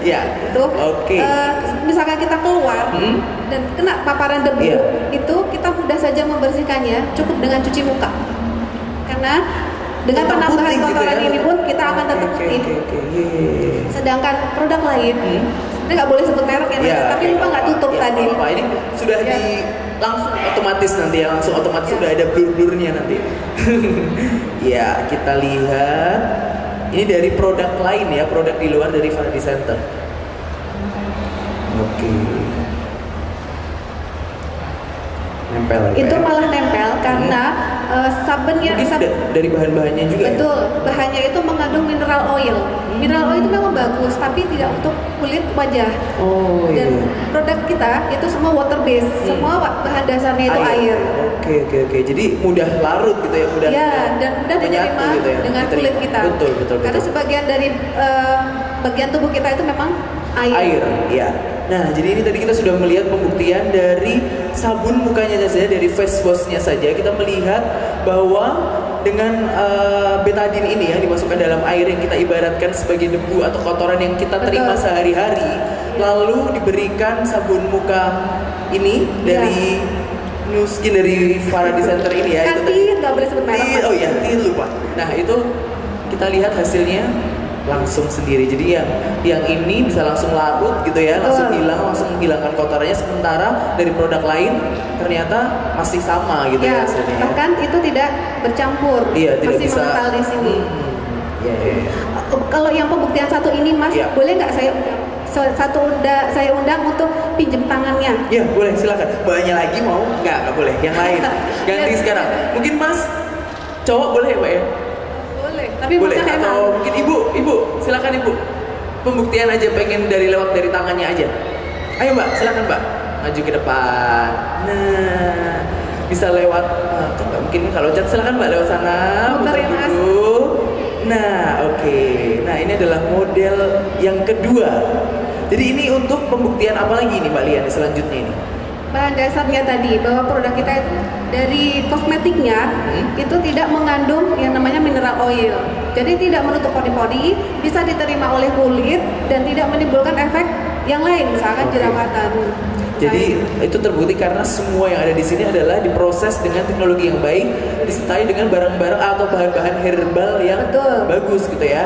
Ya. Itu Oke. misalkan kita keluar dan kena paparan debu, Iya. itu kita mudah saja membersihkannya cukup dengan cuci muka. Karena dengan Tetap penambahan putih gitu kotoran ya? ini pun kita akan tetap Oke, putih. oke. Iya. Sedangkan produk lain Ini nggak boleh sebut merek ya, Ya, tapi lupa nggak tutup ya, tadi. apa ini sudah Ya. langsung otomatis nanti ya, langsung otomatis Ya. sudah ada blur-blurnya nanti. Ya, kita lihat ini dari produk lain ya, produk di luar dari Faraday Center. Oke. Nempel ya, Itu Pak, ya? malah nempel karena sabennya Mungkin dari bahan-bahannya juga ya? betul, bahannya itu mengandung mineral oil. Mineral oil itu memang bagus, tapi tidak untuk kulit wajah. Oh iya. Dan produk kita itu semua water based, semua bahan dasarnya itu air. Oke. Jadi mudah larut gitu ya, mudah Ya, dan mudah menyatu diterima gitu ya, dengan diterima. kulit kita. Betul. Karena sebagian dari bagian tubuh kita itu memang air. Ya. Nah, jadi ini tadi kita sudah melihat pembuktian dari sabun mukanya saja, dari face washnya saja kita melihat bahwa dengan betadine ini yang dimasukkan dalam air yang kita ibaratkan sebagai debu atau kotoran yang kita terima Betul. sehari-hari, lalu diberikan sabun muka ini dari New Skin dari Faraday Center ini ya. Kan itu tadi. nggak boleh sebut merek. Mas. Oh iya, lupa. Nah, itu kita lihat hasilnya langsung sendiri. Jadi yang ini bisa langsung larut gitu ya, langsung Betul. hilang, langsung menghilangkan kotorannya, sementara dari produk lain ternyata masih sama gitu ya Ya, hasilnya. Ya. bahkan itu tidak bercampur, Iya, tidak masih bisa. mengental di sini. Ya. Kalau yang pembuktian satu ini, Mas, Iya. boleh nggak saya saya undang untuk pinjem tangannya? Ya, boleh, silakan. Mbaknya lagi mau? Nggak boleh. Yang lain. Ganti Ya. sekarang. Mungkin Mas cowok boleh ya, Mbak ya? Boleh. Tapi Boleh. maksudnya Atau emang mungkin ibu, silakan ibu. Pembuktian aja, pengen lewat dari tangannya aja. Ayo Mbak, silakan Mbak. Maju ke depan. Nah, bisa lewat. Kok nggak mungkin kalau chat, silakan Mbak lewat sana. Muter ya, Mas. dulu. Nah, oke. Nah, ini adalah model yang kedua. Jadi ini untuk pembuktian apa lagi nih Mbak Lian selanjutnya ini? bahan dasarnya tadi bahwa produk kita itu dari kosmetiknya itu tidak mengandung yang namanya mineral oil. Jadi tidak menutup pori-pori, bisa diterima oleh kulit dan tidak menimbulkan efek yang lain, misalkan Oke. jerawatan. Jadi itu terbukti karena semua yang ada di sini adalah diproses dengan teknologi yang baik, disertai dengan barang-barang atau bahan-bahan herbal yang Betul. bagus gitu ya.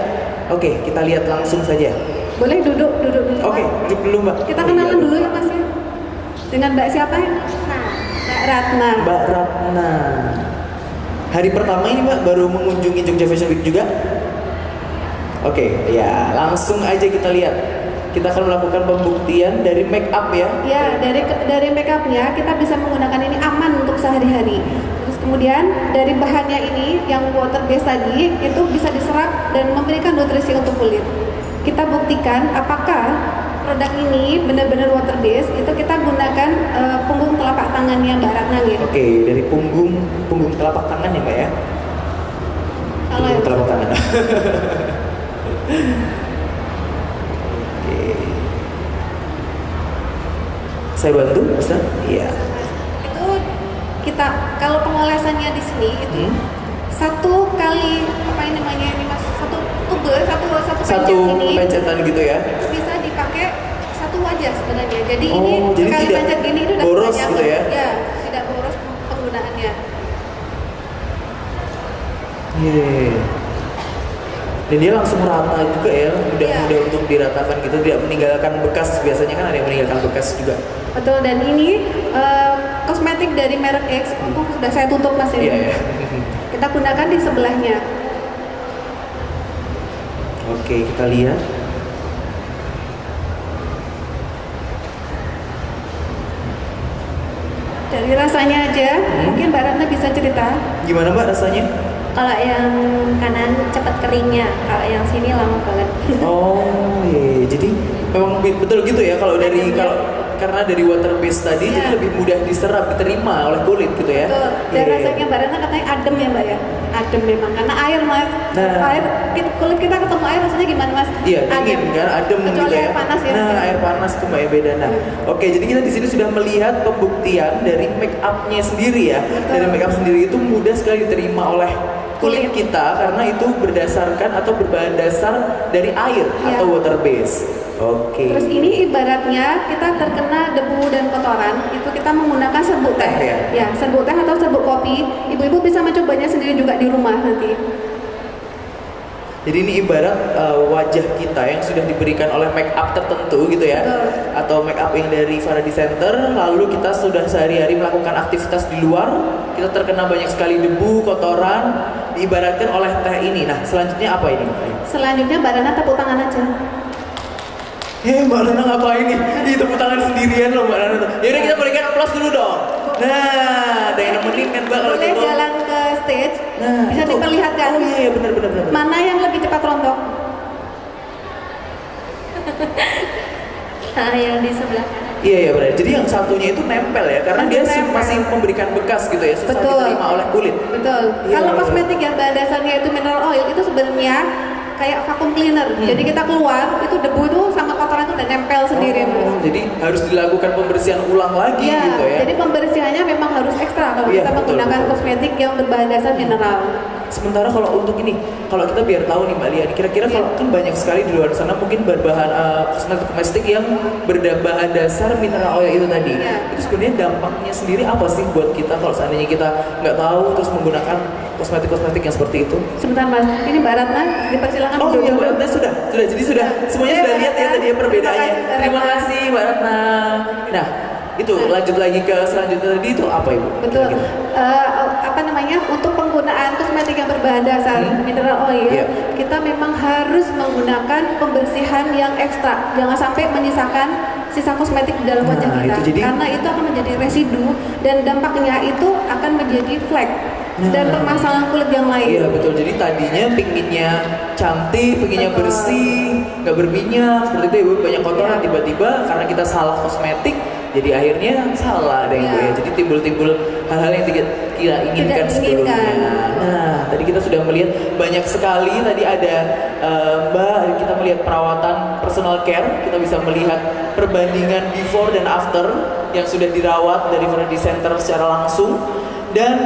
Oke, kita lihat langsung saja. Boleh duduk dulu. Oke, duduk dulu Mbak. Kita Oh, kenalan iya, dulu ya Mas ya. Dengan Mbak siapa ya? Mbak Ratna. Mbak Ratna. Hari pertama ini Mbak baru mengunjungi Jogja Fashion Week juga? Oke, ya langsung aja kita lihat. Kita akan melakukan pembuktian dari make up ya. Ya, dari make upnya kita bisa menggunakan ini aman untuk sehari-hari. Terus kemudian dari bahannya ini yang water based tadi itu bisa diserap dan memberikan nutrisi untuk kulit. Kita buktikan apakah produk ini benar-benar water based. Itu kita gunakan punggung telapak tangannya Mbak Ratna gitu. Oke, dari punggung telapak tangan ya Mbak ya. Kalau Punggung yang- telapak tangan. Oke. Saya bantu, Ustaz? Iya. Itu kita kalau pengolesannya di sini itu satu kali apa ini namanya ini Mas, satu tube satu Satu pencet ini pencetan gitu ya. bisa dipakai satu wajah sebenarnya. Jadi Oh, ini jadi sekali tidak pencet gini itu udah boros banyak gitu ya? Ya, tidak boros penggunaannya. Iya. Dan dia langsung rata juga ya, Iya. mudah untuk diratakan gitu, tidak meninggalkan bekas. Biasanya kan ada yang meninggalkan bekas juga. Betul, dan ini kosmetik dari merek X. Untung sudah saya tutup Mas ini. Iya ya. Kita gunakan di sebelahnya. Oke, kita lihat. Dari rasanya aja, mungkin Mbak Ratna bisa cerita. Gimana Mbak rasanya? Kalau yang kanan cepat keringnya, kalau yang sini lama banget. Oh iya, jadi memang betul gitu ya kalau karena dari water based tadi Iya. jadi lebih mudah diserap, diterima oleh kulit gitu ya. Betul. Dan Iya. rasanya Mbak Ratna katanya adem ya Mbak ya. Adem memang karena air Mas. Nah. Air kulit kita ketemu air rasanya gimana Mas? Iya, dingin kan, adem Kecuali gitu ya. air panas ya. Nah, air panas tuh Mbak ya beda. Nah, oke, jadi kita di sini sudah melihat pembuktian dari make up-nya sendiri ya. Betul. Dari make up sendiri itu mudah sekali diterima oleh kulit Kulit. kita karena itu berdasarkan atau berbahan dasar dari air Iya. atau water base. Oke. Terus ini ibaratnya kita terkena debu dan kotoran, itu kita menggunakan serbuk teh. Teh, ya? Ya, serbuk teh atau serbuk kopi. Ibu-ibu bisa mencobanya sendiri juga di rumah nanti. Jadi ini ibarat wajah kita yang sudah diberikan oleh make up tertentu gitu ya. Betul. Atau make up yang dari Faraday Center, lalu kita sudah sehari-hari melakukan aktivitas di luar, kita terkena banyak sekali debu, kotoran, diibaratkan oleh teh ini. Nah, selanjutnya apa ini? Selanjutnya Mbak Nana tepuk tangan aja. Mbak Nana ngapain nih? Ih, tepuk tangan sendirian loh Mbak Nana. Yaudah kita berikan aplaus dulu dong. Nah, ada yang nemenin kan Mbak kalau Boleh gitu. jalan ke stage, Nah, bisa itu. diperlihatkan. Oh iya, benar. Mana yang lebih cepat rontok? Nah, yang di sebelah kanan. Iya benar. Jadi yang satunya itu nempel ya, karena dia Nempel. masih memberikan bekas gitu ya, susah Betul. diterima oleh kulit. Betul. Iya, Kalau betul. kosmetik yang bahan dasarnya itu mineral oil itu sebenarnya kayak vacuum cleaner. Jadi kita keluar itu debu itu sama kotoran itu udah nempel sendiri. Oh, jadi harus dilakukan pembersihan ulang lagi Iya, gitu ya. jadi pembersihannya memang harus ekstra kalau Iya, kita betul, menggunakan betul. kosmetik yang berbahan dasar mineral. Sementara kalau untuk ini, kalau kita biar tahu nih Mbak Lia, kira-kira Iya. kalau kan banyak sekali di luar sana mungkin berbahan kosmetik yang berbahan dasar mineral oil itu tadi. Iya. Itu sebenarnya dampaknya sendiri apa sih buat kita kalau seandainya kita nggak tahu terus menggunakan kosmetik yang seperti itu? Sebentar Mas, ini Mbak Ratna dipersilakan Oh duduk iya dulu. Mbak Ratna sudah, jadi sudah semuanya Iya, sudah lihat ya Mbak. tadi ya perbedaannya. Terima kasih, Terima Mbak Ratna. kasih Mbak Ratna. Nah, itu lanjut lagi ke selanjutnya tadi itu apa Ibu? Betul. Kira-kira? Apa namanya? Untuk penggunaan kosmetik yang berbahan dasar mineral oil, Iya. kita memang harus menggunakan pembersihan yang ekstra. Jangan sampai menyisakan sisa kosmetik di dalam wajah Nah, kita. itu jadi- Karena itu akan menjadi residu dan dampaknya itu akan menjadi flek dan Nah. permasalahan kulit yang lain. Iya betul, jadi tadinya pinginnya cantik, pinginnya Betul. bersih, nggak berminyak, seperti itu Ibu, banyak kotoran, Iya. tiba-tiba karena kita salah kosmetik, jadi akhirnya salah deh Ibu Iya. ya. Jadi timbul-timbul hal-hal yang tidak kita inginkan Tidak sebelumnya. diinginkan. Nah, tadi kita sudah melihat banyak sekali, tadi ada Mbak, kita melihat perawatan personal care, kita bisa melihat perbandingan before dan after yang sudah dirawat dari Faraday Center secara langsung, dan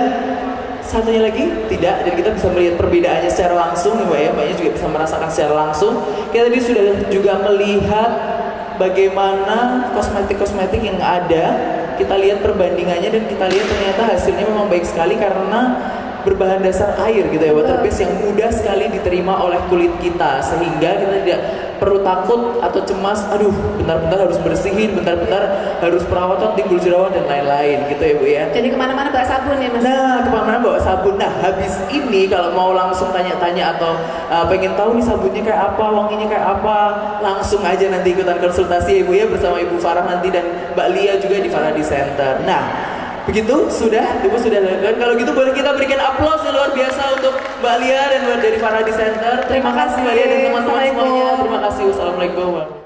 satunya lagi tidak, dan kita bisa melihat perbedaannya secara langsung nih Mbak ya, Mbaknya juga bisa merasakan secara langsung. Kita tadi sudah juga melihat bagaimana kosmetik-kosmetik yang ada, kita lihat perbandingannya dan kita lihat ternyata hasilnya memang baik sekali karena berbahan dasar air gitu ya, water based yang mudah sekali diterima oleh kulit kita, sehingga kita tidak perlu takut atau cemas, aduh bentar-bentar harus bersihin, bentar-bentar harus perawatan, timbul jerawat dan lain-lain gitu ya Bu ya. Jadi kemana-mana bawa sabun ya Mas. Nah, kemana-mana bawa sabun. Nah, habis ini kalau mau langsung tanya-tanya atau pengen tahu nih sabunnya kayak apa, wanginya kayak apa, langsung aja nanti ikutan konsultasi ya Ibu ya bersama Ibu Farah nanti dan Mbak Lia juga di Faraday Center. Nah, begitu sudah, Ibu sudah lakukan. Kalau gitu boleh kita berikan aplaus yang luar biasa untuk Mbak Lia dan dari Faraday Center. Terima kasih Mbak Lia dan teman-teman semuanya. Terima kasih. Wassalamualaikum.